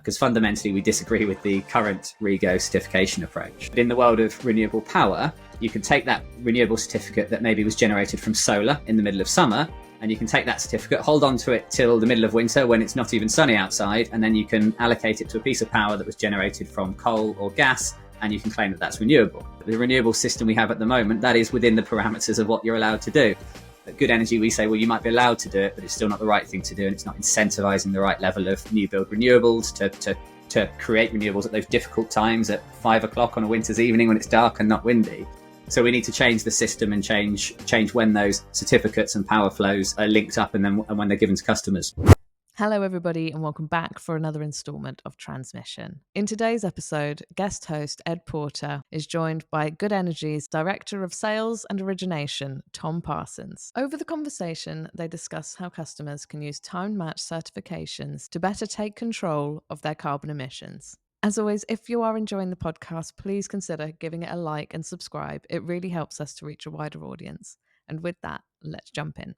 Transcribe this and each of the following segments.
because fundamentally we disagree with the current REGO certification approach. But in the world of renewable power, you can take that renewable certificate that maybe was generated from solar in the middle of summer, and you can take that certificate, hold on to it till the middle of winter when it's not even sunny outside, and then you can allocate it to a piece of power that was generated from coal or gas, and you can claim that that's renewable. The renewable system we have at the moment, that is within the parameters of what you're allowed to do. At Good Energy, we say, well, you might be allowed to do it, but it's still not the right thing to do, and it's not incentivizing the right level of new build renewables to create renewables at those difficult times at 5 o'clock on a winter's evening when it's dark and not windy. So we need to change the system and change when those certificates and power flows are linked up and when they're given to customers. Hello everybody and welcome back for another instalment of Transmission. In today's episode, guest host Ed Porter is joined by Good Energy's Director of Sales and Origination, Tom Parsons. Over the conversation, they discuss how customers can use time-matched certifications to better take control of their carbon emissions. As always, if you are enjoying the podcast, please consider giving it a like and subscribe. It really helps us to reach a wider audience. And with that, let's jump in.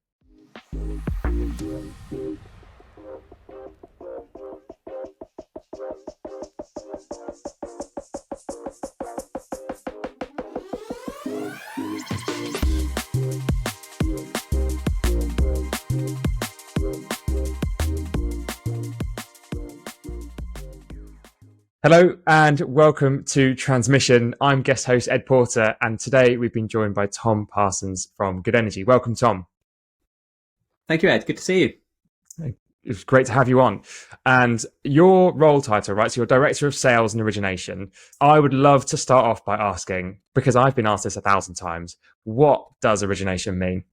Hello and welcome to Transmission. I'm guest host Ed Porter, and today we've been joined by Tom Parsons from Good Energy. Welcome, Tom. Thank you, Ed. Good to see you. It's great to have you on. And your role title, right? So you're Director of Sales and Origination. I would love to start off by asking, because I've been asked this 1,000 times, what does origination mean?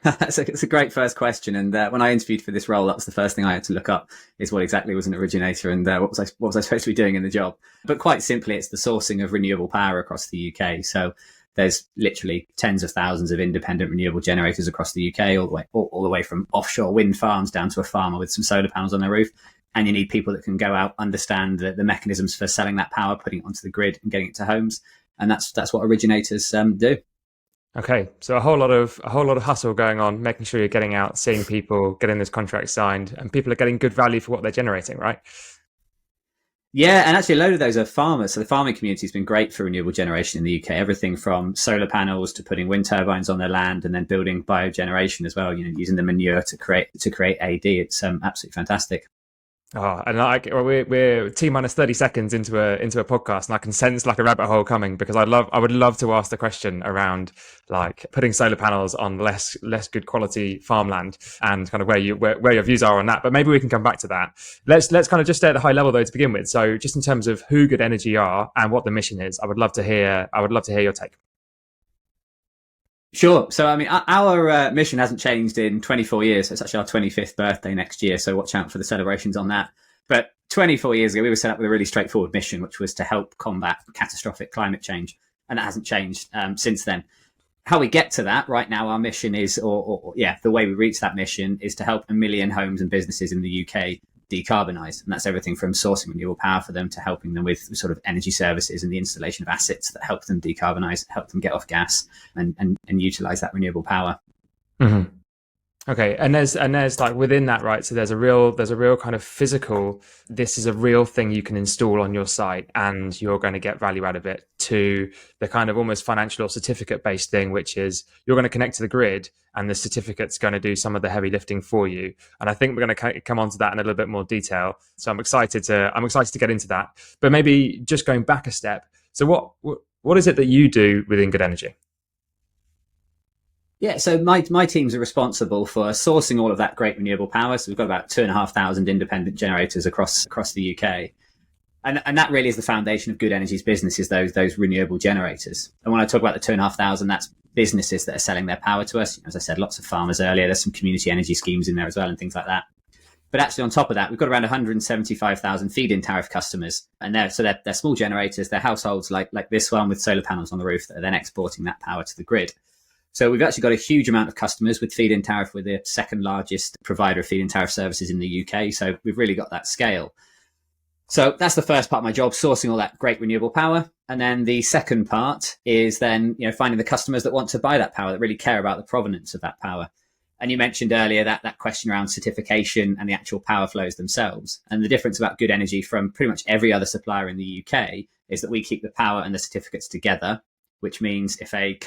It's a great first question, and when I interviewed for this role, that was the first thing I had to look up: is what exactly was an originator, and what was I supposed to be doing in the job? But quite simply, it's the sourcing of renewable power across the UK. So there's literally tens of thousands of independent renewable generators across the UK, all the way from offshore wind farms down to a farmer with some solar panels on their roof. And you need people that can go out, understand the mechanisms for selling that power, putting it onto the grid, and getting it to homes. And that's what originators do. Okay, so a whole lot of hustle going on, making sure you're getting out, seeing people, getting those contracts signed, and people are getting good value for what they're generating, right? Yeah, and actually a load of those are farmers. So the farming community has been great for renewable generation in the UK. Everything from solar panels to putting wind turbines on their land, and then building biogeneration as well. Using the manure to create AD. It's absolutely fantastic. Oh, and we're T-minus 30 seconds into a podcast, and I can sense like a rabbit hole coming, because I would love to ask the question around like putting solar panels on less good quality farmland, and kind of where your views are on that. But maybe we can come back to that. Let's kind of just stay at the high level though to begin with. So just in terms of who Good Energy are and what the mission is, I would love to hear your take. Sure. So, I mean, our mission hasn't changed in 24 years. It's actually our 25th birthday next year, so watch out for the celebrations on that. But 24 years ago, we were set up with a really straightforward mission, which was to help combat catastrophic climate change. And that hasn't changed since then. How we get to that right now, our mission is, the way we reach that mission is to help 1 million homes and businesses in the UK decarbonize. And that's everything from sourcing renewable power for them to helping them with sort of energy services and the installation of assets that help them decarbonize, help them get off gas and utilize that renewable power. Mm-hmm. Okay, and there's like within that, right? So there's a real kind of physical, this is a real thing you can install on your site and you're going to get value out of it, to the kind of almost financial or certificate based thing, which is you're going to connect to the grid and the certificate's going to do some of the heavy lifting for you. And I think we're going to come on to that in a little bit more detail. So I'm excited to get into that. But maybe just going back a step. So what is it that you do within Good Energy? Yeah, so my teams are responsible for sourcing all of that great renewable power. So we've got about 2,500 independent generators across the UK. And that really is the foundation of Good Energy's business, is those renewable generators. And when I talk about the 2,500, that's businesses that are selling their power to us. As I said, lots of farmers earlier. There's some community energy schemes in there as well and things like that. But actually on top of that, we've got around 175,000 feed-in tariff customers. And they're small generators. They're households like this one with solar panels on the roof that are then exporting that power to the grid. So we've actually got a huge amount of customers with feed-in tariff. We're the second largest provider of feed-in tariff services in the UK. So we've really got that scale. So that's the first part of my job, sourcing all that great renewable power. And then the second part is then, finding the customers that want to buy that power, that really care about the provenance of that power. And you mentioned earlier that question around certification and the actual power flows themselves. And the difference about Good Energy from pretty much every other supplier in the UK is that we keep the power and the certificates together, which means if a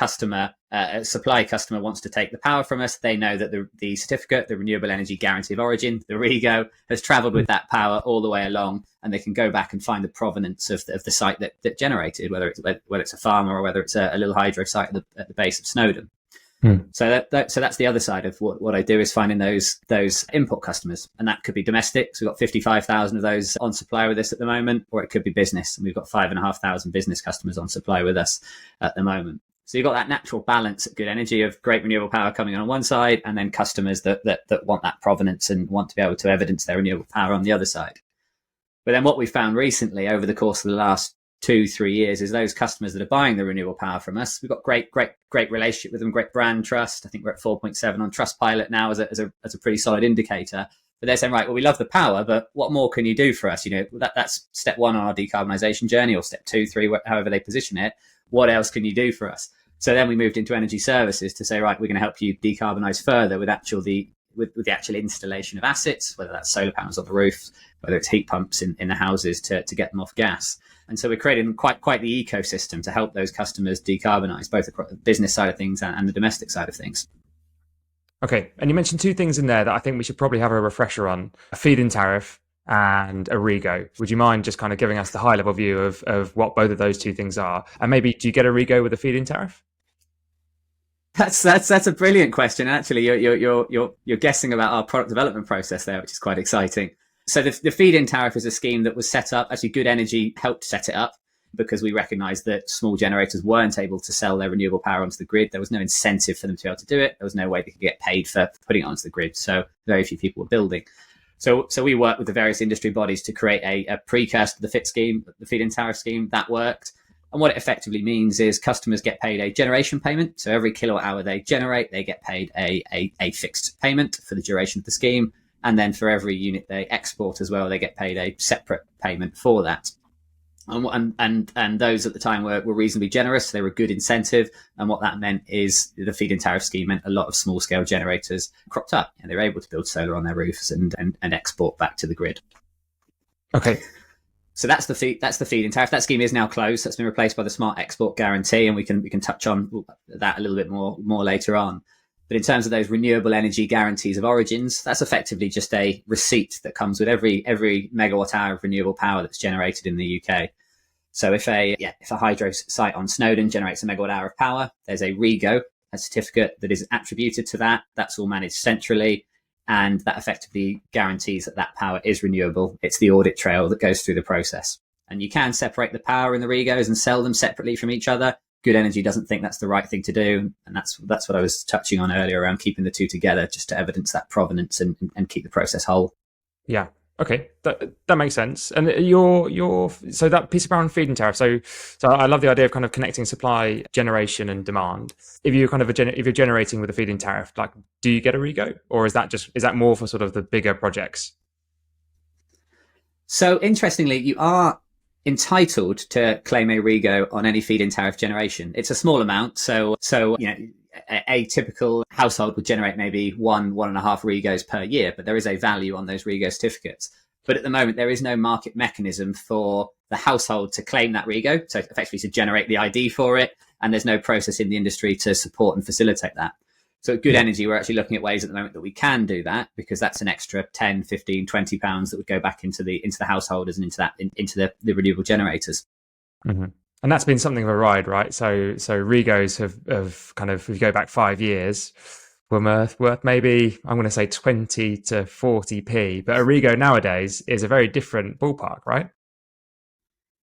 supply customer wants to take the power from us, they know that the certificate, the Renewable Energy Guarantee of Origin, the REGO, has travelled with that power all the way along, and they can go back and find the provenance of the site that generated, whether it's a farm or whether it's a little hydro site at the base of Snowdon. So that's the other side of what I do, is finding those import customers, and that could be domestic. So we've got 55,000 of those on supply with us at the moment, or it could be business, and we've got 5,500 business customers on supply with us at the moment. So you've got that natural balance at Good Energy of great renewable power coming on one side, and then customers that want that provenance and want to be able to evidence their renewable power on the other side. But then what we found recently over the course of the last 2-3 years is those customers that are buying the renewable power from us, we've got great relationship with them, great brand trust. I think we're at 4.7 on Trustpilot now as a pretty solid indicator. But they're saying, right, well, we love the power, but what more can you do for us? That's step 1 on our decarbonisation journey, or step 2, 3, however they position it. What else can you do for us? So then we moved into energy services to say, right, we're going to help you decarbonise further with the actual installation of assets, whether that's solar panels on the roofs, whether it's heat pumps in the houses to get them off gas. And so we're creating quite the ecosystem to help those customers decarbonise, both across the business side of things and the domestic side of things. Okay. And you mentioned 2 things in there that I think we should probably have a refresher on: a feed-in tariff and a REGO. Would you mind just kind of giving us the high-level view of what both of those 2 things are? And maybe, do you get a REGO with a feed-in tariff? That's a brilliant question. Actually, you're guessing about our product development process there, which is quite exciting. So the feed-in tariff is a scheme that was set up. Actually, Good Energy helped set it up because we recognised that small generators weren't able to sell their renewable power onto the grid. There was no incentive for them to be able to do it. There was no way they could get paid for putting it onto the grid. So very few people were building. So we worked with the various industry bodies to create a precursor to the FIT scheme, the feed-in tariff scheme. That worked. And what it effectively means is customers get paid a generation payment. So every kilowatt hour they generate, they get paid a fixed payment for the duration of the scheme. And then for every unit they export as well, they get paid a separate payment for that. And those at the time were reasonably generous. They were a good incentive. And what that meant is the feed-in tariff scheme meant a lot of small scale generators cropped up, and they were able to build solar on their roofs and export back to the grid. Okay. So that's the feed-in tariff. That scheme is now closed. That's been replaced by the Smart Export Guarantee, and we can touch on that a little bit more later on. But in terms of those renewable energy guarantees of origins, that's effectively just a receipt that comes with every megawatt hour of renewable power that's generated in the UK. So if a hydro site on Snowdon generates a megawatt hour of power, there's a REGO, a certificate that is attributed to that. That's all managed centrally, and that effectively guarantees that power is renewable. It's the audit trail that goes through the process. And you can separate the power in the REGOs and sell them separately from each other. Good Energy doesn't think that's the right thing to do. And that's what I was touching on earlier around keeping the 2 together, just to evidence that provenance and keep the process whole. Yeah. Okay. That makes sense. And so that piece around feed-in tariff. So I love the idea of kind of connecting supply, generation and demand. If you're generating with a feed-in tariff, like, do you get a REGO, or is that more for sort of the bigger projects? So interestingly, you are entitled to claim a REGO on any feed-in tariff generation. It's a small amount, so a typical household would generate maybe 1.5 REGOs per year, but there is a value on those REGO certificates. But at the moment, there is no market mechanism for the household to claim that REGO, so effectively to generate the ID for it, and there's no process in the industry to support and facilitate that. So at Good Energy, we're actually looking at ways at the moment that we can do that, because that's an extra 10, 15, 20 pounds that would go back into the householders and into the renewable generators. Mm-hmm. And that's been something of a ride, right? So REGOs have kind of, if you go back 5 years, were worth maybe, I'm going to say 20 to 40p. But a REGO nowadays is a very different ballpark, right?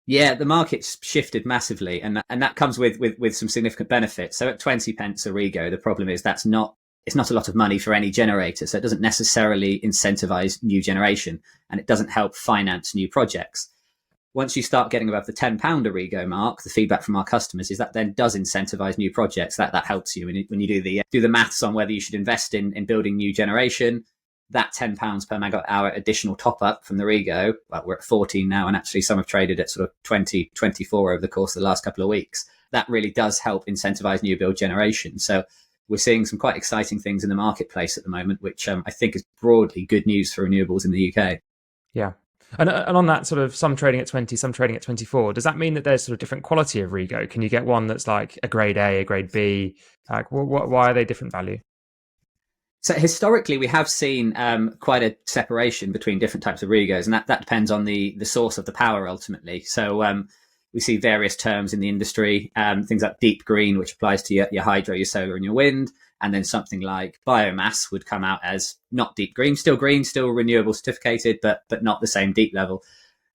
Yeah, the market's shifted massively, and that comes with some significant benefits. So at 20 pence a REGO, the problem is it's not a lot of money for any generator. So it doesn't necessarily incentivize new generation, and it doesn't help finance new projects. Once you start getting above the £10 a REGO mark, the feedback from our customers is that then does incentivize new projects. That helps you when you do the maths on whether you should invest in building new generation. That £10 per megawatt hour additional top up from the REGO, well, we're at 14 now, and actually some have traded at sort of 20, 24 over the course of the last couple of weeks. That really does help incentivize new build generation. So we're seeing some quite exciting things in the marketplace at the moment, which I think is broadly good news for renewables in the UK. Yeah. And on that sort of some trading at 20, some trading at 24, does that mean that there's sort of different quality of REGO? Can you get one that's like a grade A, a grade B? Like, why are they different value? So historically, we have seen quite a separation between different types of REGOs, and that depends on the source of the power ultimately. So we see various terms in the industry, things like deep green, which applies to your hydro, your solar and your wind. And then something like biomass would come out as not deep green, still renewable certificated, but not the same deep level.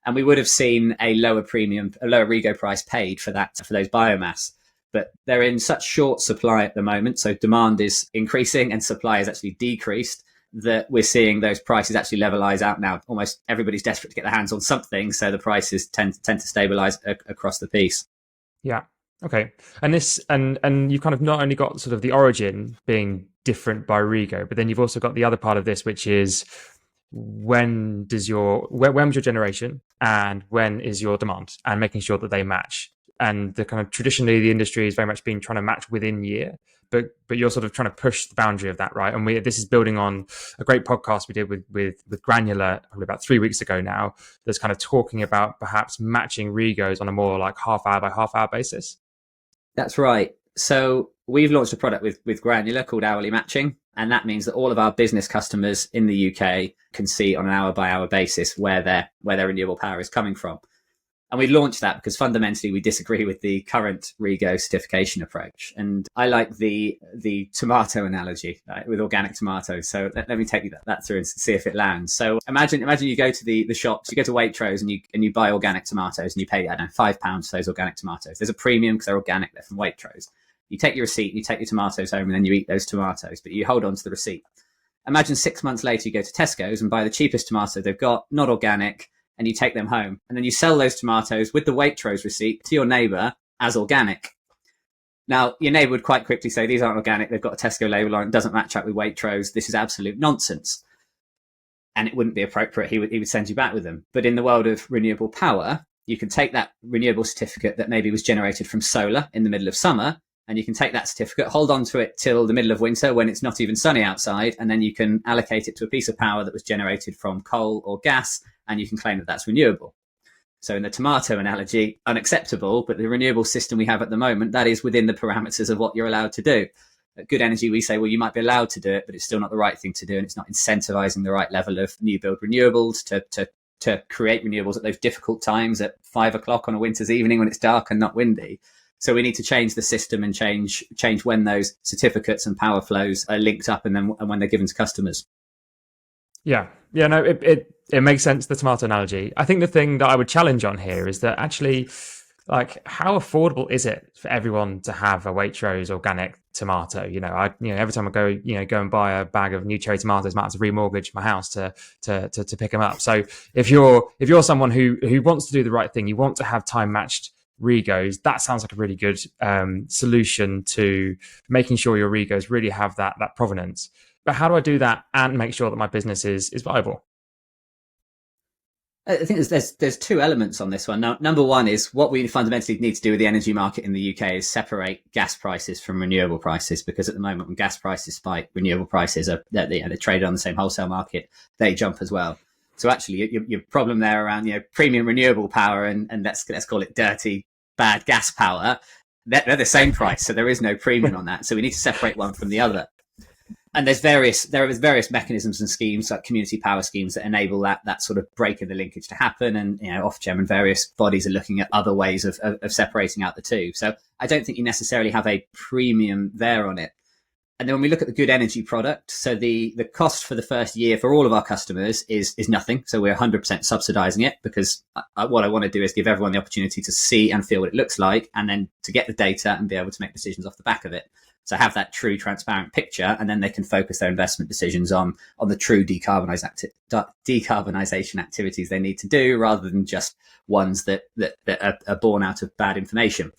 And we would have seen a lower premium, a lower REGO price paid for those biomass. But they're in such short supply at the moment, so demand is increasing and supply is actually decreased, that we're seeing those prices actually levelize out now. Almost everybody's desperate to get their hands on something, so the prices tend to stabilize across the piece. Yeah. Okay. And this and you've kind of not only got sort of the origin being different by REGO, but then you've also got the other part of this, which is when's your generation and when is your demand, and making sure that they match. And the kind of traditionally the industry has very much been trying to match within year, but you're sort of trying to push the boundary of that, right? And this is building on a great podcast we did with Granular probably about 3 weeks ago now, that's kind of talking about perhaps matching REGOs on a more like half hour by half hour basis. That's right. So we've launched a product with Granular called Hourly Matching, and that means that all of our business customers in the UK can see on an hour by hour basis where their renewable power is coming from. And we launched that because fundamentally we disagree with the current REGO certification approach. And I like the tomato analogy, right, with organic tomatoes. So let me take that through and see if it lands. So imagine you go to the shops, you go to Waitrose and you buy organic tomatoes and you pay, I don't know, £5 for those organic tomatoes. There's a premium because they're organic, they're from Waitrose. You take your receipt, you take your tomatoes home and then you eat those tomatoes, but you hold on to the receipt. Imagine 6 months later you go to Tesco's and buy the cheapest tomato they've got, not organic, and you take them home. And then you sell those tomatoes with the Waitrose receipt to your neighbour as organic. Now, your neighbour would quite quickly say, these aren't organic, they've got a Tesco label on it, doesn't match up with Waitrose, this is absolute nonsense. And it wouldn't be appropriate, he would send you back with them. But in the world of renewable power, you can take that renewable certificate that maybe was generated from solar in the middle of summer, and you can take that certificate, hold on to it till the middle of winter when it's not even sunny outside, and then you can allocate it to a piece of power that was generated from coal or gas, and you can claim that that's renewable. So in the tomato analogy, unacceptable, but the renewable system we have at the moment, that is within the parameters of what you're allowed to do. At Good Energy, we say, well, you might be allowed to do it, but it's still not the right thing to do, and it's not incentivizing the right level of new build renewables to create renewables at those difficult times at 5 o'clock on a winter's evening when it's dark and not windy. So we need to change the system and change when those certificates and power flows are linked up and when they're given to customers. Yeah. No, it makes sense, the tomato analogy. I think the thing that I would challenge on here is that actually, like, how affordable is it for everyone to have a Waitrose organic tomato? Every time I go and buy a bag of new cherry tomatoes, I might have to remortgage my house to pick them up. So if you're someone who wants to do the right thing, you want to have time matched REGOs, that sounds like a really good solution to making sure your REGOs really have that provenance. But how do I do that and make sure that my business is viable? I think there's two elements on this one. Now, number one is what we fundamentally need to do with the energy market in the UK is separate gas prices from renewable prices, because at the moment when gas prices spike, renewable prices they're traded on the same wholesale market, they jump as well. So actually your problem there around premium renewable power and let's call it dirty bad gas power, they're the same price, so there is no premium on that. So we need to separate one from the other. And there are various mechanisms and schemes like community power schemes that enable that sort of break in the linkage to happen. And Ofgem and various bodies are looking at other ways of separating out the two. So I don't think you necessarily have a premium there on it. And then when we look at the Good Energy product, so the cost for the first year for all of our customers is nothing. So we're 100% subsidizing it, because what I want to do is give everyone the opportunity to see and feel what it looks like, and then to get the data and be able to make decisions off the back of it. So have that true transparent picture, and then they can focus their investment decisions on the true decarbonisation activities they need to do, rather than just ones that are born out of bad information.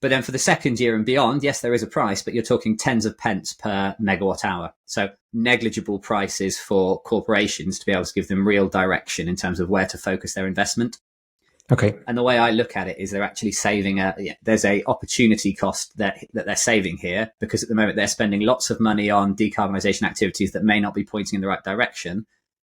But then for the second year and beyond, yes, there is a price, but you're talking tens of pence per megawatt hour. So negligible prices for corporations to be able to give them real direction in terms of where to focus their investment. Okay. And the way I look at it is they're actually saving there's a opportunity cost that they're saving here, because at the moment they're spending lots of money on decarbonisation activities that may not be pointing in the right direction.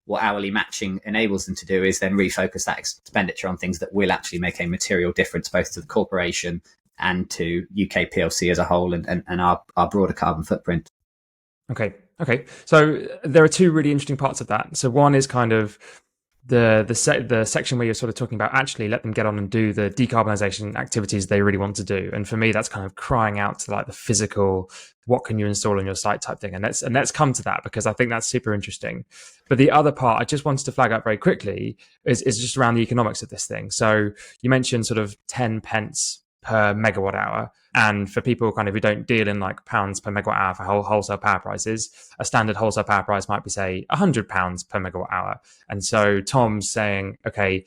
What hourly matching enables them to do is then refocus that expenditure on things that will actually make a material difference both to the corporation and to UK PLC as a whole and our broader carbon footprint. Okay. So there are two really interesting parts of that. So one is kind of the section where you're sort of talking about actually let them get on and do the decarbonisation activities they really want to do. And for me, that's kind of crying out to like the physical, what can you install on your site type thing. And let's come to that, because I think that's super interesting. But the other part I just wanted to flag up very quickly is just around the economics of this thing. So you mentioned sort of 10 pence per megawatt hour. And for people kind of who don't deal in like pounds per megawatt hour for wholesale power prices, a standard wholesale power price might be, say, £100 per megawatt hour. And so Tom's saying, okay,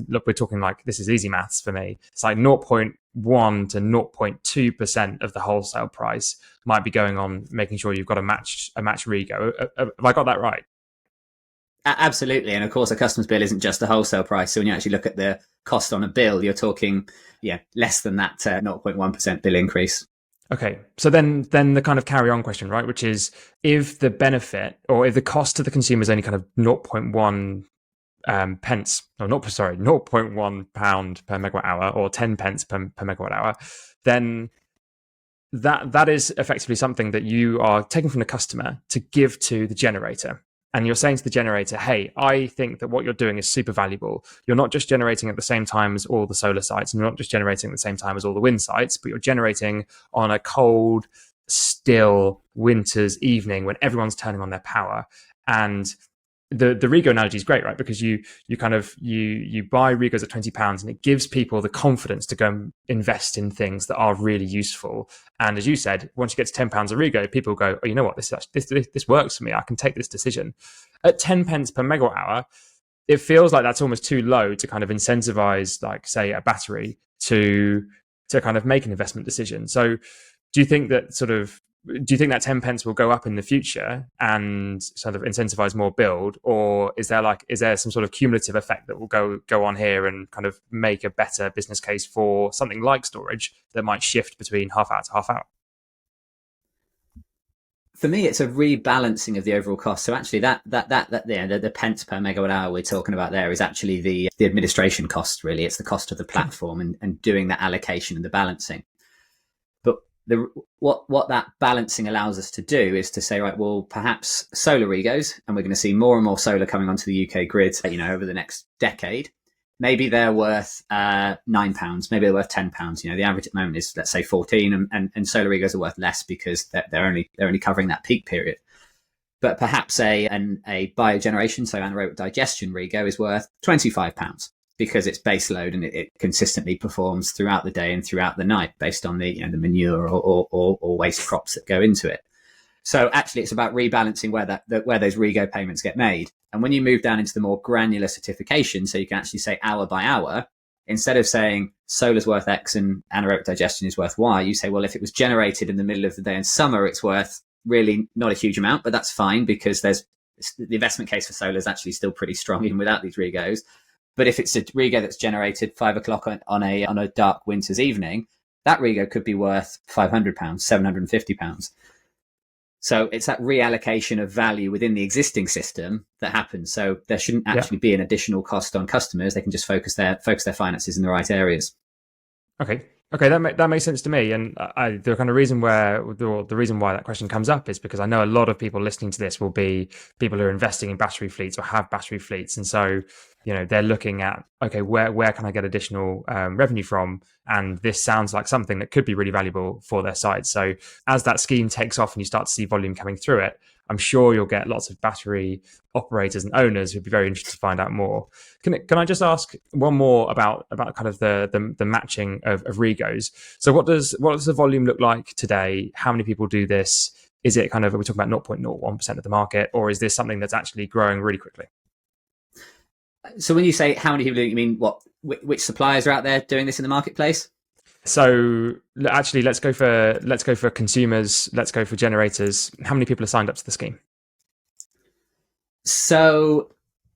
we're talking like, this is easy maths for me. It's like 0.1 to 0.2% of the wholesale price might be going on making sure you've got a matched REGO. Have I got that right? Absolutely. And of course, a customs bill isn't just a wholesale price. So when you actually look at the cost on a bill, you're talking, less than that 0.1% bill increase. Okay. So then the kind of carry on question, right? Which is, if the benefit or if the cost to the consumer is only kind of 0.1 pence, or 0.1 pound per megawatt hour, or 10 pence per megawatt hour, then that is effectively something that you are taking from the customer to give to the generator. And you're saying to the generator, hey, I think that what you're doing is super valuable. You're not just generating at the same time as all the solar sites, and you're not just generating at the same time as all the wind sites, but you're generating on a cold, still winter's evening when everyone's turning on their power. And the REGO analogy is great, right? Because you buy REGOs at £20 and it gives people the confidence to go and invest in things that are really useful. And as you said, once you get to £10 a REGO, people go, oh, you know what, this works for me. I can take this decision. At 10 pence per megawatt hour, it feels like that's almost too low to kind of incentivize, like, say, a battery to kind of make an investment decision. So do you think that that 10 pence will go up in the future and sort of incentivize more build, or is there some sort of cumulative effect that will go on here and kind of make a better business case for something like storage that might shift between half hour to half hour? For me, it's a rebalancing of the overall cost. So actually, the pence per megawatt hour we're talking about there is actually the administration cost. Really, it's the cost of the platform and doing that allocation and the balancing. But what that balancing allows us to do is to say, right, well, perhaps solar REGOs, and we're going to see more and more solar coming onto the UK grid, over the next decade. Maybe they're worth £9, maybe they're worth £10. The average at the moment is, let's say, 14, and solar REGOs are worth less because they're only covering that peak period. But perhaps a biogeneration, so anaerobic digestion REGO, is worth £25 because it's base load and it consistently performs throughout the day and throughout the night based on the manure or waste crops that go into it. So actually, it's about rebalancing where those REGO payments get made. And when you move down into the more granular certification, so you can actually say hour by hour, instead of saying solar's worth X and anaerobic digestion is worth Y, you say, well, if it was generated in the middle of the day in summer, it's worth really not a huge amount, but that's fine because the investment case for solar is actually still pretty strong even without these REGOs. But if it's a REGO that's generated 5 o'clock on a dark winter's evening, that REGO could be worth £500, £750. So it's that reallocation of value within the existing system that happens. So there shouldn't actually be an additional cost on customers. They can just focus their finances in the right areas. Okay, that makes sense to me. And the kind of reason why that question comes up is because I know a lot of people listening to this will be people who are investing in battery fleets or have battery fleets, and so they're looking at, okay, where can I get additional revenue from? And this sounds like something that could be really valuable for their site. So as that scheme takes off and you start to see volume coming through it, I'm sure you'll get lots of battery operators and owners who'd be very interested to find out more. Can I just ask one more about kind of the matching of REGOs? So what does the volume look like today? How many people do this? Is it kind of, are we talking about 0.01% of the market, or is this something that's actually growing really quickly? So when you say how many people do, you mean which suppliers are out there doing this in the marketplace? So actually, let's go for consumers. Let's go for generators. How many people are signed up to the scheme? So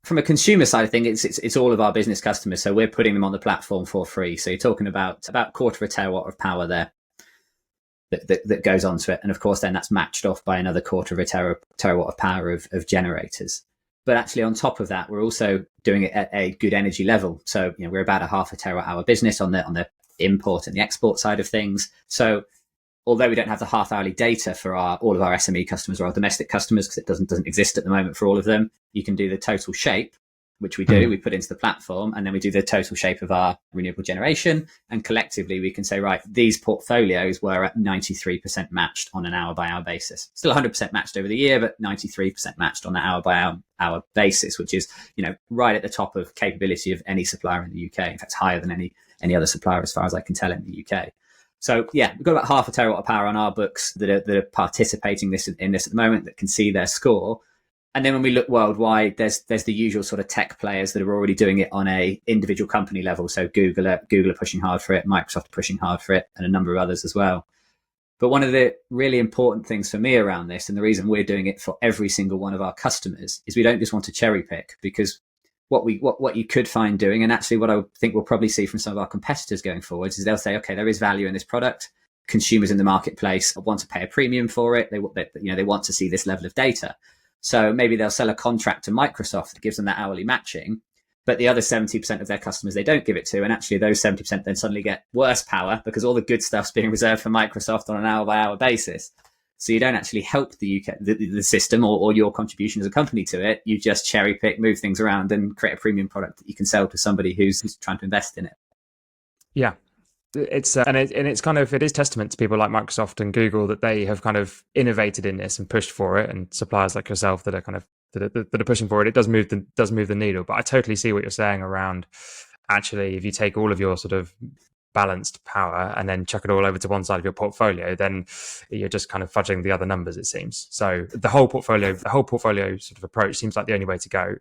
From a consumer side of things, it's all of our business customers. So we're putting them on the platform for free. So you're talking about quarter of a terawatt of power there that goes onto it. And of course, then that's matched off by another quarter of a terawatt of power of generators. But actually on top of that, we're also doing it at a good energy level. So, we're about a half a terawatt hour business on the import and the export side of things. So although we don't have the half hourly data for all of our SME customers or our domestic customers, because it doesn't exist at the moment for all of them, you can do the total shape, which we do. We put into the platform, and then we do the total shape of our renewable generation. And collectively, we can say, right, these portfolios were at 93% matched on an hour by hour basis. Still 100% matched over the year, but 93% matched on an hour by hour basis, which is, right at the top of capability of any supplier in the UK. In fact, higher than any other supplier, as far as I can tell, in the UK. So yeah, we've got about half a terawatt of power on our books that are participating in this at the moment, that can see their score. And then when we look worldwide, there's the usual sort of tech players that are already doing it on a individual company level. So Google are pushing hard for it, Microsoft are pushing hard for it, and a number of others as well. But one of the really important things for me around this, and the reason we're doing it for every single one of our customers, is we don't just want to cherry pick, because what you could find doing, and actually what I think we'll probably see from some of our competitors going forwards, is they'll say, okay, there is value in this product. Consumers in the marketplace want to pay a premium for it. They want to see this level of data. So maybe they'll sell a contract to Microsoft that gives them that hourly matching, but the other 70% of their customers they don't give it to. And actually those 70% then suddenly get worse power, because all the good stuff's being reserved for Microsoft on an hour by hour basis. So you don't actually help the UK, the system or your contribution as a company to it. You just cherry pick, move things around, and create a premium product that you can sell to somebody who's trying to invest in it. Yeah. It's it is testament to people like Microsoft and Google that they have kind of innovated in this and pushed for it, and suppliers like yourself that are kind of that are pushing for it. It does move the needle. But I totally see what you're saying around, actually, if you take all of your sort of balanced power and then chuck it all over to one side of your portfolio, then you're just kind of fudging the other numbers, it seems. So the whole portfolio sort of approach seems like the only way to go.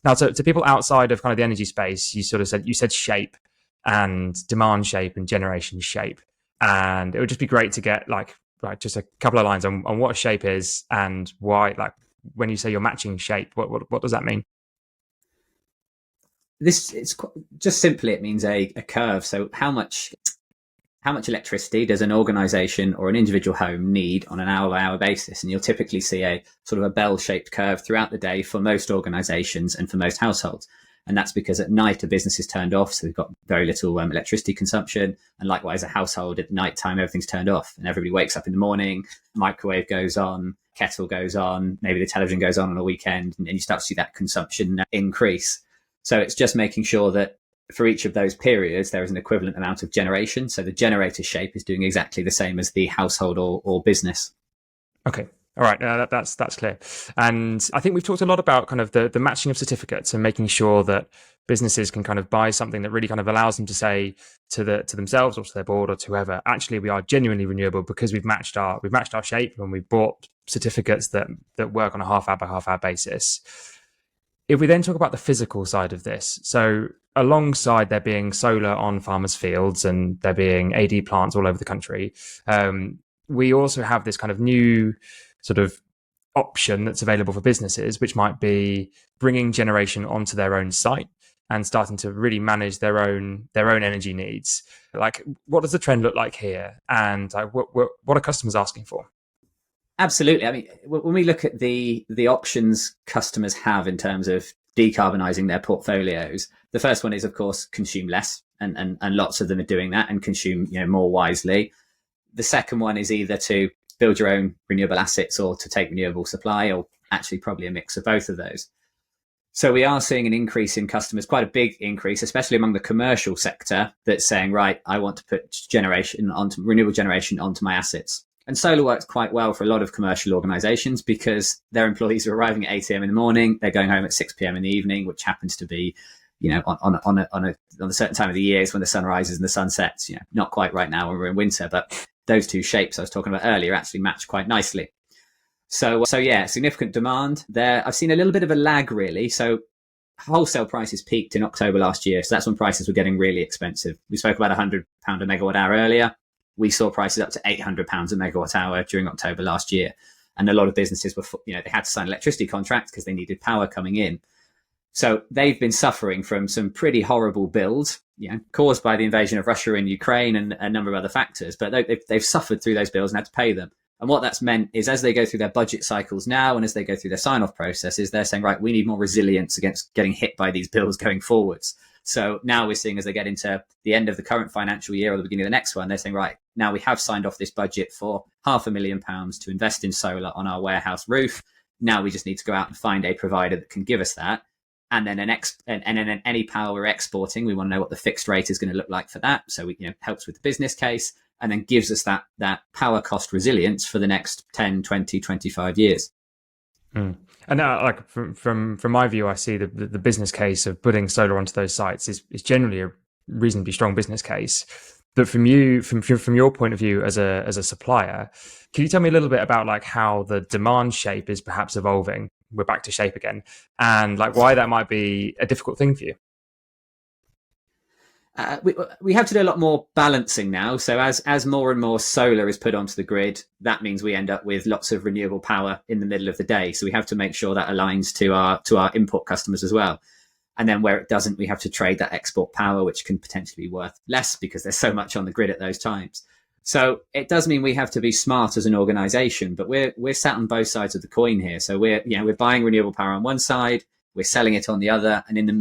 Now, to people outside of kind of the energy space, you said shape and demand shape and generation shape, and it would just be great to get just a couple of lines on what shape is and why. Like, when you say you're matching shape, what does that mean? Just simply, it means a curve. So how much electricity does an organization or an individual home need on an hour by hour basis? And you'll typically see a sort of a bell-shaped curve throughout the day for most organizations and for most households. And that's because at night a business is turned off, so we've got very little electricity consumption. And likewise, a household at night time, everything's turned off, and everybody wakes up in the morning, microwave goes on, kettle goes on, maybe the television goes on a weekend, and you start to see that consumption increase. So it's just making sure that for each of those periods, there is an equivalent amount of generation. So the generator shape is doing exactly the same as the household or business. Okay. All right, that's clear. And I think we've talked a lot about kind of the matching of certificates and making sure that businesses can kind of buy something that really kind of allows them to say to themselves or to their board or to whoever, actually, we are genuinely renewable because we've matched our shape and we've bought certificates that work on a half hour by half hour basis. If we then talk about the physical side of this, so alongside there being solar on farmers' fields and there being AD plants all over the country, we also have this kind of new sort of option that's available for businesses, which might be bringing generation onto their own site and starting to really manage their own energy needs. Like, what does the trend look like here? And what are customers asking for? Absolutely. I mean, when we look at the options customers have in terms of decarbonizing their portfolios, the first one is, of course, consume less, and lots of them are doing that and consume more wisely. The second one is either to build your own renewable assets or to take renewable supply, or actually probably a mix of both of those. So we are seeing an increase in customers, quite a big increase, especially among the commercial sector, that's saying, right, I want to put renewable generation onto my assets. And solar works quite well for a lot of commercial organizations because their employees are arriving at 8 a.m. in the morning, they're going home at 6 p.m. in the evening, which happens to be, on a certain time of the year is when the sun rises and the sun sets. Not quite right now when we're in winter, but those two shapes I was talking about earlier actually match quite nicely. So yeah, significant demand there. I've seen a little bit of a lag, really. So wholesale prices peaked in October last year. So that's when prices were getting really expensive. We spoke about £100 a megawatt hour earlier. We saw prices up to £800 a megawatt hour during October last year. And a lot of businesses were, they had to sign electricity contracts because they needed power coming in. So they've been suffering from some pretty horrible bills, caused by the invasion of Russia and Ukraine and a number of other factors. But they've suffered through those bills and had to pay them. And what that's meant is as they go through their budget cycles now and as they go through their sign-off processes, they're saying, right, we need more resilience against getting hit by these bills going forwards. So now we're seeing as they get into the end of the current financial year or the beginning of the next one, they're saying, right, now we have signed off this budget for £500,000 to invest in solar on our warehouse roof. Now we just need to go out and find a provider that can give us that. And then any power we're exporting, we want to know what the fixed rate is going to look like for that. So it helps with the business case and then gives us that power cost resilience for the next 10, 20, 25 years. And now, like from my view, I see the business case of putting solar onto those sites is generally a reasonably strong business case. But from your point of view as a supplier, can you tell me a little bit about like how the demand shape is perhaps evolving? We're back to shape again, and like why that might be a difficult thing for you. We have to do a lot more balancing now. So as more and more solar is put onto the grid, that means we end up with lots of renewable power in the middle of the day. So we have to make sure that aligns to our import customers as well. And then where it doesn't, we have to trade that export power, which can potentially be worth less because there's so much on the grid at those times. So it does mean we have to be smart as an organization, but we're sat on both sides of the coin here. So we're buying renewable power on one side, we're selling it on the other, and in the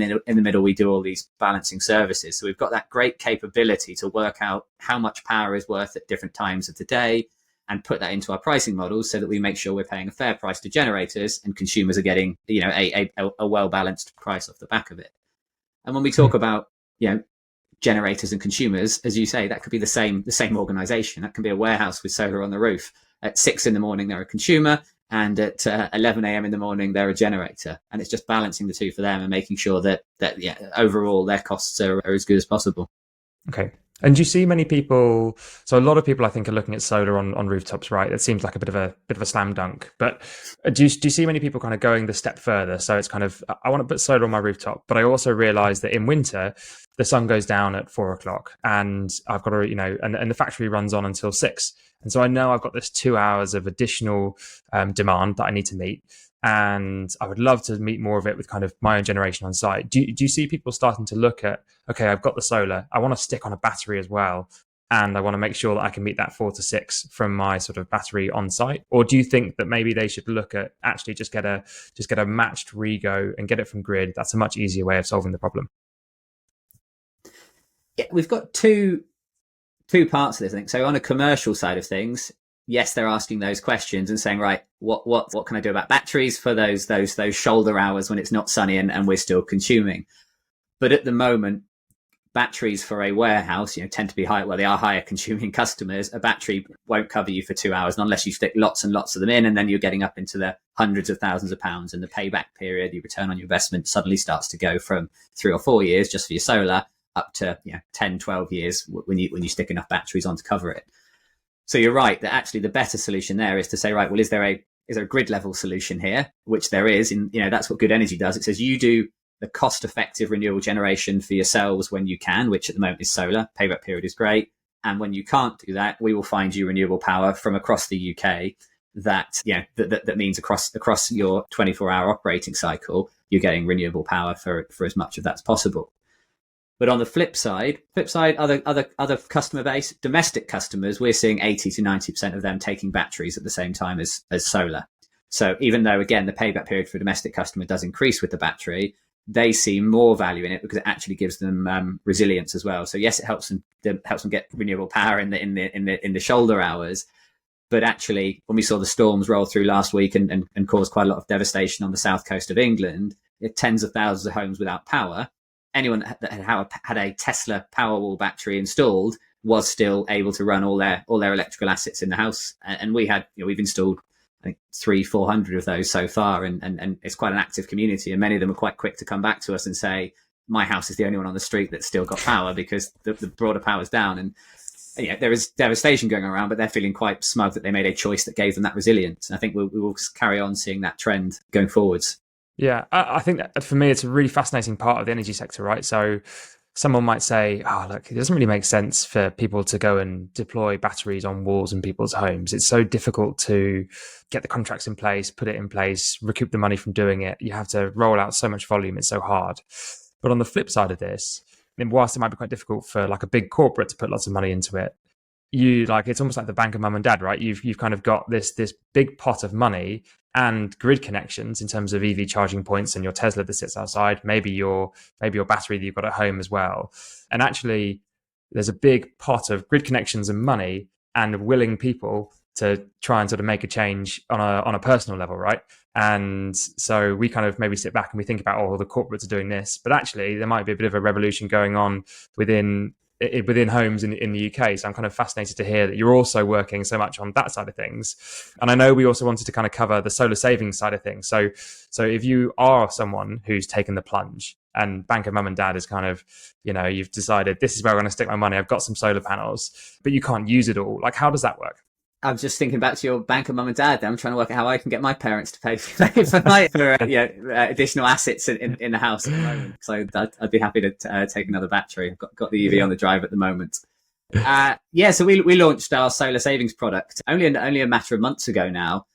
middle we do all these balancing services. So we've got that great capability to work out how much power is worth at different times of the day and put that into our pricing models so that we make sure we're paying a fair price to generators and consumers are getting a well balanced price off the back of it. And when we talk about generators and consumers, as you say, that could be the same organization. That can be a warehouse with solar on the roof. At 6 a.m, they're a consumer, and at 11 a.m. in the morning, they're a generator. And it's just balancing the two for them and making sure that overall their costs are as good as possible. Okay. And do you see many people? So a lot of people, I think, are looking at solar on rooftops, right? It seems like a bit of a slam dunk. But do you see many people kind of going the step further? So it's kind of, I want to put solar on my rooftop, but I also realize that in winter the sun goes down at 4:00, and I've got to, and the factory runs on until 6, and so I know I've got this 2 hours of additional demand that I need to meet. And I would love to meet more of it with kind of my own generation on site. Do you see people starting to look at, okay, I've got the solar, I want to stick on a battery as well, and I want to make sure that I can meet that 4 to 6 from my sort of battery on site? Or do you think that maybe they should look at actually just get a matched REGO and get it from grid? That's a much easier way of solving the problem. Yeah, we've got two parts of this, I think. So on a commercial side of things, yes, they're asking those questions and saying, right, what can I do about batteries for those shoulder hours when it's not sunny and we're still consuming? But at the moment, batteries for a warehouse, tend to be high. Well, they are higher consuming customers. A battery won't cover you for 2 hours unless you stick lots and lots of them in, and then you're getting up into the hundreds of thousands of pounds. And the payback period, your return on your investment, suddenly starts to go from 3 or 4 years just for your solar up to 10, 12 years when you stick enough batteries on to cover it. So you're right that actually the better solution there is to say, right, well, is there a grid level solution here? Which there is, and that's what Good Energy does. It says you do the cost effective renewable generation for yourselves when you can, which at the moment is solar. Payback period is great. And when you can't do that, we will find you renewable power from across the UK that means across your 24-hour operating cycle, you're getting renewable power for as much of that as possible. But on the flip side, other customer base, domestic customers, we're seeing 80 to 90% of them taking batteries at the same time as solar. So even though, again, the payback period for a domestic customer does increase with the battery, they see more value in it because it actually gives them resilience as well. So yes, it helps them get renewable power in the shoulder hours. But actually, when we saw the storms roll through last week and cause quite a lot of devastation on the south coast of England, tens of thousands of homes without power, anyone that had a Tesla Powerwall battery installed was still able to run all their electrical assets in the house. And we've installed, I think, 300-400 of those so far. And it's quite an active community. And many of them are quite quick to come back to us and say, my house is the only one on the street that's still got power because the broader power's down. And there is devastation going around, but they're feeling quite smug that they made a choice that gave them that resilience. And I think we will carry on seeing that trend going forwards. Yeah, I think that for me, it's a really fascinating part of the energy sector, right? So someone might say, oh, look, it doesn't really make sense for people to go and deploy batteries on walls in people's homes. It's so difficult to get the contracts in place, put it in place, recoup the money from doing it. You have to roll out so much volume. It's so hard. But on the flip side of this, then whilst it might be quite difficult for like a big corporate to put lots of money into it, it's almost like the bank of mum and dad, right? You've kind of got this big pot of money and grid connections in terms of EV charging points and your Tesla that sits outside, maybe your battery that you've got at home as well. And actually, there's a big pot of grid connections and money and willing people to try and sort of make a change on a personal level, right? And so we kind of maybe sit back and we think about, oh, the corporates are doing this, but actually there might be a bit of a revolution going on within homes in the UK. So I'm kind of fascinated to hear that you're also working so much on that side of things. And I know we also wanted to kind of cover the solar savings side of things. So if you are someone who's taken the plunge and bank of mum and dad is kind of, you've decided this is where I'm going to stick my money, I've got some solar panels, but you can't use it all. Like, how does that work? I'm just thinking back to your bank of mum and dad. I'm trying to work out how I can get my parents to pay for additional assets in the house at the moment. So I'd be happy to take another battery. I've got the EV on the drive at the moment. So we launched our solar savings product only a matter of months ago now.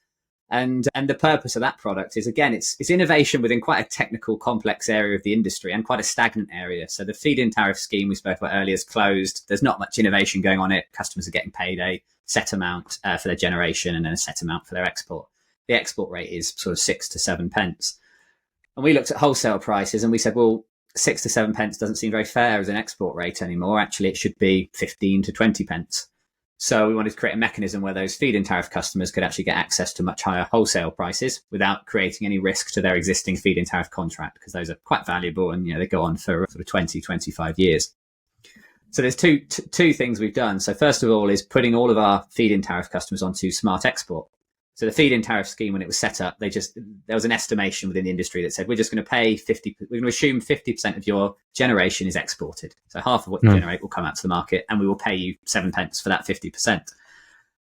And the purpose of that product is, again, it's innovation within quite a technical, complex area of the industry and quite a stagnant area. So the feed-in tariff scheme we spoke about earlier is closed. There's not much innovation going on it. Customers are getting paid a set amount for their generation and then a set amount for their export. The export rate is sort of 6 to 7 pence. And we looked at wholesale prices and we said, well, 6 to 7 pence doesn't seem very fair as an export rate anymore. Actually, it should be 15 to 20 pence. So we wanted to create a mechanism where those feed-in tariff customers could actually get access to much higher wholesale prices without creating any risk to their existing feed-in tariff contract, because those are quite valuable and they go on for sort of 20, 25 years. So there's two things we've done. So first of all is putting all of our feed-in tariff customers onto smart export. So the feed-in tariff scheme, when it was set up, there was an estimation within the industry that said, we're just going to pay we're going to assume 50% of your generation is exported. So half of what you generate will come out to the market and we will pay you 7 pence for that 50%.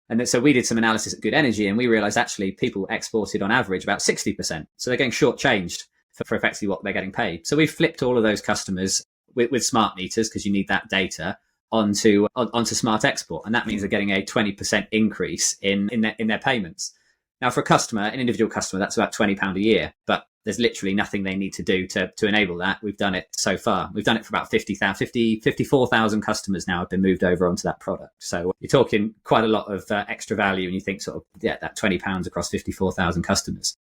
And so we did some analysis at Good Energy and we realized actually people exported on average about 60%. So they're getting shortchanged for effectively what they're getting paid. So we flipped all of those customers with smart meters, because you need that data, onto smart export. And that means they're getting a 20% increase in their payments. Now, for an individual customer, that's about £20 a year, but there's literally nothing they need to do to enable that. We've done it so far. We've done it for about 54,000 customers now have been moved over onto that product. So you're talking quite a lot of extra value, and you think that £20 across 54,000 customers.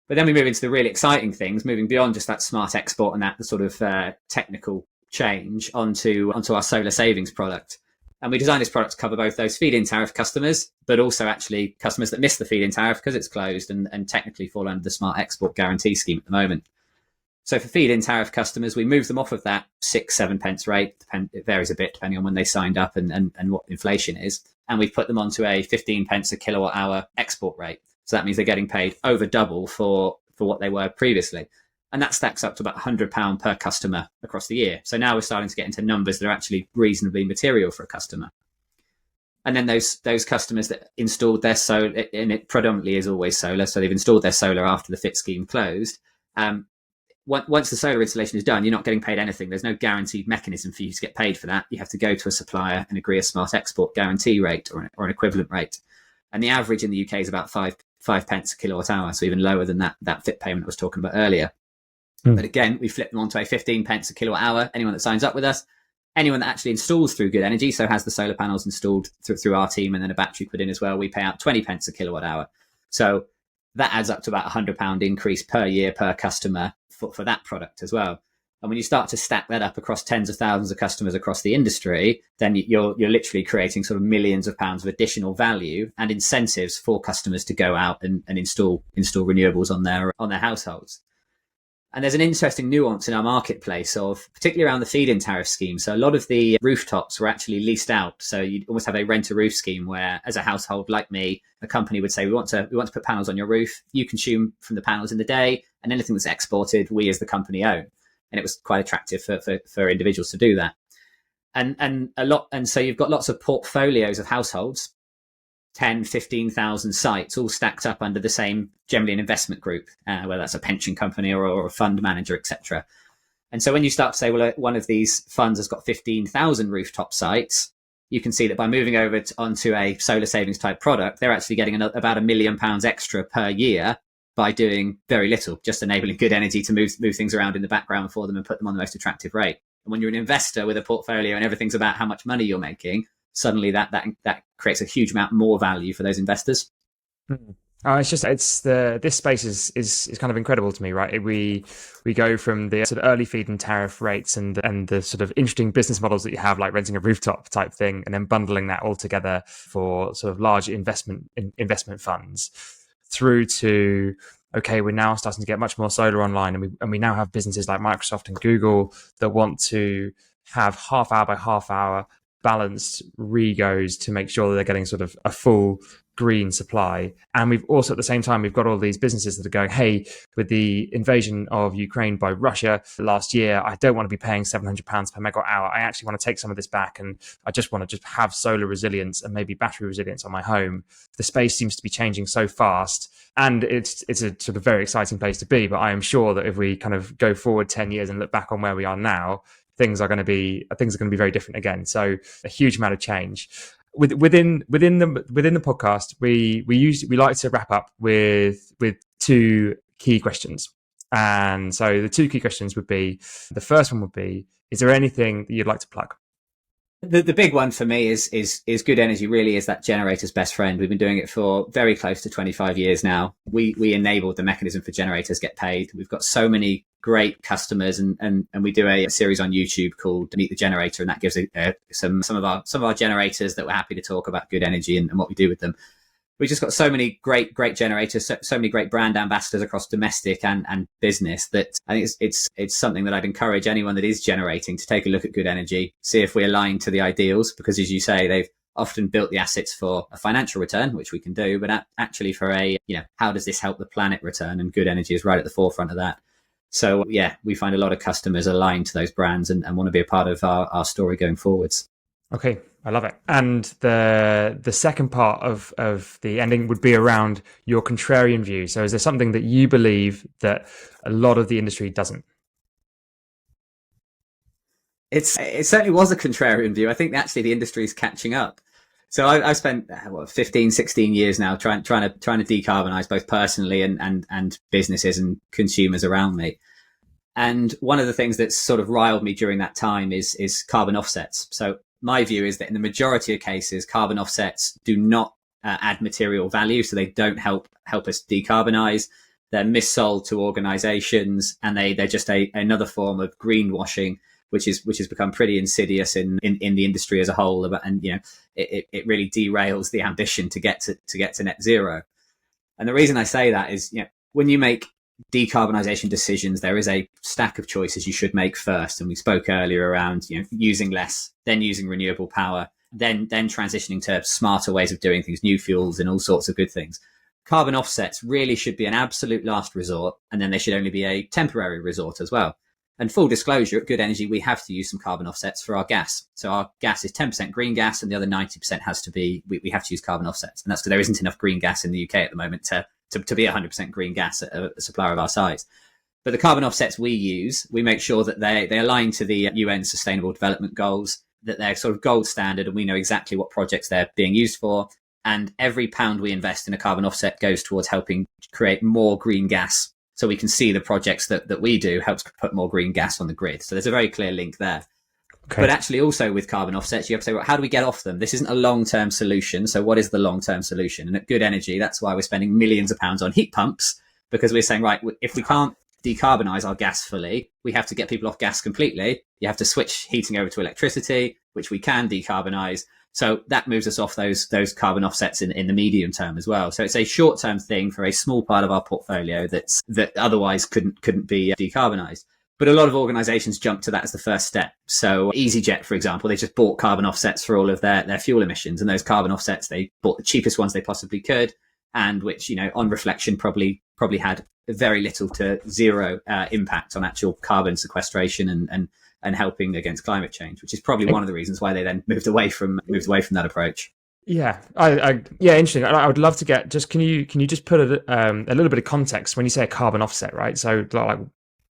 But then we move into the really exciting things, moving beyond just that smart export and that sort of technical change onto our solar savings product. And we designed this product to cover both those feed-in tariff customers, but also actually customers that miss the feed-in tariff because it's closed and technically fall under the smart export guarantee scheme at the moment. So for feed-in tariff customers, we move them off of that 6-7 pence rate. It varies a bit depending on when they signed up and what inflation is. And we've put them onto a 15 pence a kilowatt hour export rate. So that means they're getting paid over double for what they were previously. And that stacks up to about £100 per customer across the year. So now we're starting to get into numbers that are actually reasonably material for a customer. And then those customers that installed their solar, and it predominantly is always solar, so they've installed their solar after the FIT scheme closed. Once the solar installation is done, you're not getting paid anything. There's no guaranteed mechanism for you to get paid for that. You have to go to a supplier and agree a smart export guarantee rate or an equivalent rate. And the average in the UK is about 5 pence a kilowatt hour, so even lower than that FIT payment I was talking about earlier. But again, we flip them onto a 15 pence a kilowatt hour. Anyone that signs up with us, anyone that actually installs through Good Energy, so has the solar panels installed through our team and then a battery put in as well, we pay out 20 pence a kilowatt hour. So that adds up to about £100 increase per year per customer for that product as well. And when you start to stack that up across tens of thousands of customers across the industry, then you're literally creating sort of millions of pounds of additional value and incentives for customers to go out and install renewables on their households. And there's an interesting nuance in our marketplace of particularly around the feed-in tariff scheme. So a lot of the rooftops were actually leased out. So you'd almost have a rent-a-roof scheme where, as a household like me, a company would say, we want to put panels on your roof. You consume from the panels in the day, and anything that's exported, we as the company own. And it was quite attractive for individuals to do that. And so you've got lots of portfolios of households, 10, 15,000 sites, all stacked up under the same, generally an investment group, whether that's a pension company or a fund manager, etc. And so when you start to say, well, one of these funds has got 15,000 rooftop sites, you can see that by moving over onto a solar savings type product, they're actually getting about £1 million extra per year by doing very little, just enabling good energy to move things around in the background for them and put them on the most attractive rate. And when you're an investor with a portfolio and everything's about how much money you're making, suddenly that creates a huge amount more value for those investors. Oh, this space is kind of incredible to me, right? We go from the sort of early feed-in tariff rates and the sort of interesting business models that you have, like renting a rooftop type thing, and then bundling that all together for sort of large investment funds, through to, okay, we're now starting to get much more solar online, and we now have businesses like Microsoft and Google that want to have half hour by half hour balanced REGOs to make sure that they're getting sort of a full green supply. And we've also, at the same time, we've got all these businesses that are going, hey, with the invasion of Ukraine by Russia last year, I don't want to be paying £700 per megawatt hour. I actually want to take some of this back, and I just want to have solar resilience and maybe battery resilience on my home. The space seems to be changing so fast, and it's a sort of very exciting place to be. But I am sure that if we kind of go forward 10 years and look back on where we are now, things are going to be very different again. So a huge amount of change. Within the podcast, we like to wrap up with two key questions. And so the two key questions would be, the first one would be, is there anything that you'd like to plug? The big one for me is good energy really is that generator's best friend. We've been doing it for very close to 25 years now. We enabled the mechanism for generators get paid. We've got so many great customers, and we do a series on YouTube called Meet the Generator, and that gives some of our generators that we're happy to talk about good energy and what we do with them. We've just got so many great generators, so many great brand ambassadors across domestic and business, that I think it's something that I'd encourage anyone that is generating to take a look at good energy, see if we align to the ideals, because as you say, they've often built the assets for a financial return, which we can do, but actually for how does this help the planet return? And good energy is right at the forefront of that. So yeah, we find a lot of customers aligned to those brands and want to be a part of our story going forwards. Okay, I love it. And the second part of the ending would be around your contrarian view. So is there something that you believe that a lot of the industry doesn't? It certainly was a contrarian view. I think actually the industry is catching up. So I've spent 15, 16 years now trying to decarbonize both personally and businesses and consumers around me. And one of the things that's sort of riled me during that time is carbon offsets. So my view is that in the majority of cases, carbon offsets do not add material value, so they don't help us decarbonize. They're missold to organizations, and they're just another form of greenwashing, which has become pretty insidious in the industry as a whole. And it really derails the ambition to get to net zero. And the reason I say that is, when you make decarbonisation decisions, there is a stack of choices you should make first. And we spoke earlier around using less, then using renewable power, then transitioning to smarter ways of doing things, new fuels and all sorts of good things. Carbon offsets really should be an absolute last resort, and then they should only be a temporary resort as well. And full disclosure, at Good Energy, we have to use some carbon offsets for our gas. So our gas is 10% green gas, and the other 90% has to be, we have to use carbon offsets. And that's because there isn't enough green gas in the UK at the moment to be 100% green gas at a supplier of our size. But the carbon offsets we use, we make sure that they align to the UN Sustainable Development Goals, that they're sort of gold standard, and we know exactly what projects they're being used for. And every pound we invest in a carbon offset goes towards helping create more green gas. So we can see the projects that we do helps put more green gas on the grid. So there's a very clear link there. Okay. But actually also with carbon offsets, you have to say, well, how do we get off them? This isn't a long-term solution. So what is the long-term solution? And at Good Energy, that's why we're spending millions of pounds on heat pumps, because we're saying, right, if we can't decarbonize our gas fully, we have to get people off gas completely. You have to switch heating over to electricity, which we can decarbonize. So that moves us off those carbon offsets in the medium term as well. So it's a short-term thing for a small part of our portfolio that otherwise couldn't be decarbonized. But a lot of organizations jump to that as the first step. So EasyJet, for example, they just bought carbon offsets for all of their fuel emissions, and those carbon offsets, they bought the cheapest ones they possibly could, and which, on reflection, probably had very little to zero impact on actual carbon sequestration and helping against climate change, which is probably one of the reasons why they then moved away from that approach. Yeah, interesting. I would love to get can you just put a little bit of context when you say a carbon offset, right? So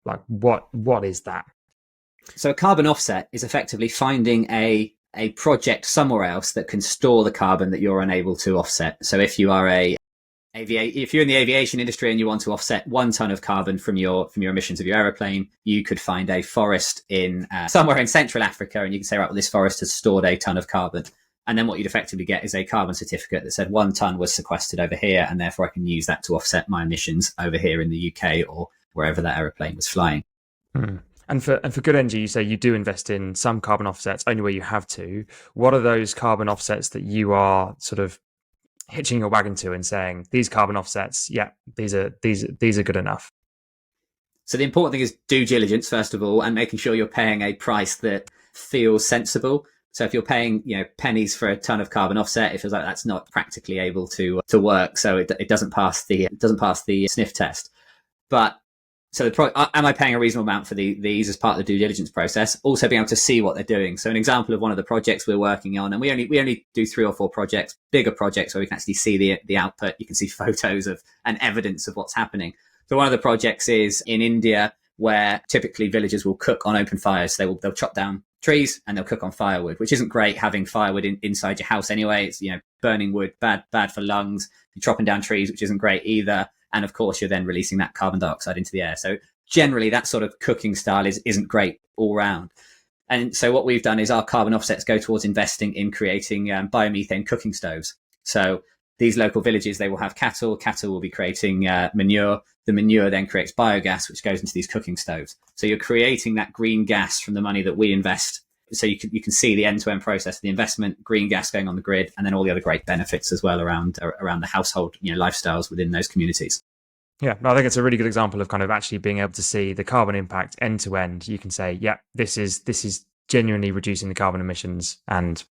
like what is that? So a carbon offset is effectively finding a project somewhere else that can store the carbon that you're unable to offset. So if you are if you're in the aviation industry and you want to offset 1 ton of carbon from your emissions of your aeroplane, you could find a forest in somewhere in Central Africa, and you can say, right, well, this forest has stored a ton of carbon. And then what you'd effectively get is a carbon certificate that said 1 ton was sequestered over here, and therefore I can use that to offset my emissions over here in the UK or wherever that aeroplane was flying. And for Good Energy, you say you do invest in some carbon offsets only where you have to. What are those carbon offsets that you are sort of hitching your wagon to and saying, these carbon offsets, yeah, these are good enough? So the important thing is due diligence, first of all, and making sure you're paying a price that feels sensible. So if you're paying, pennies for a ton of carbon offset, it feels like that's not practically able to work. So it doesn't pass the sniff test. But so am I paying a reasonable amount for these as part of the due diligence process? Also being able to see what they're doing. So an example of one of the projects we're working on, and we only do 3 or 4 projects, bigger projects where we can actually see the output. You can see photos of and evidence of what's happening. So one of the projects is in India, where typically villagers will cook on open fires. They'll chop down trees and they'll cook on firewood, which isn't great having firewood inside your house anyway. It's, burning wood, bad for lungs. You're chopping down trees, which isn't great either. And of course, you're then releasing that carbon dioxide into the air. So generally, that sort of cooking style isn't great all round. And so what we've done is our carbon offsets go towards investing in creating biomethane cooking stoves. So these local villages, they will have cattle. Cattle will be creating manure. The manure then creates biogas, which goes into these cooking stoves. So you're creating that green gas from the money that we invest. So you can see the end-to-end process, the investment, green gas going on the grid, and then all the other great benefits as well around the household lifestyles within those communities. Yeah, I think it's a really good example of kind of actually being able to see the carbon impact end to end. You can say, yeah, this is genuinely reducing the carbon emissions, and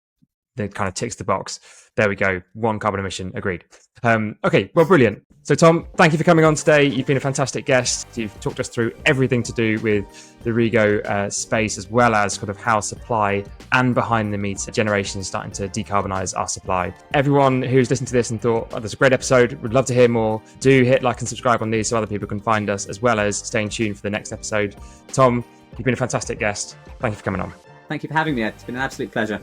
it kind of ticks the box. There we go. 1 carbon emission, agreed. Okay, well, brilliant. So Tom, thank you for coming on today. You've been a fantastic guest. You've talked us through everything to do with the REGO space, as well as kind of how supply and behind the meter generation is starting to decarbonize our supply. Everyone who's listened to this and thought, oh, that's a great episode, would love to hear more, do hit like and subscribe on these so other people can find us, as well as staying tuned for the next episode. Tom, you've been a fantastic guest. Thank you for coming on. Thank you for having me. It's been an absolute pleasure.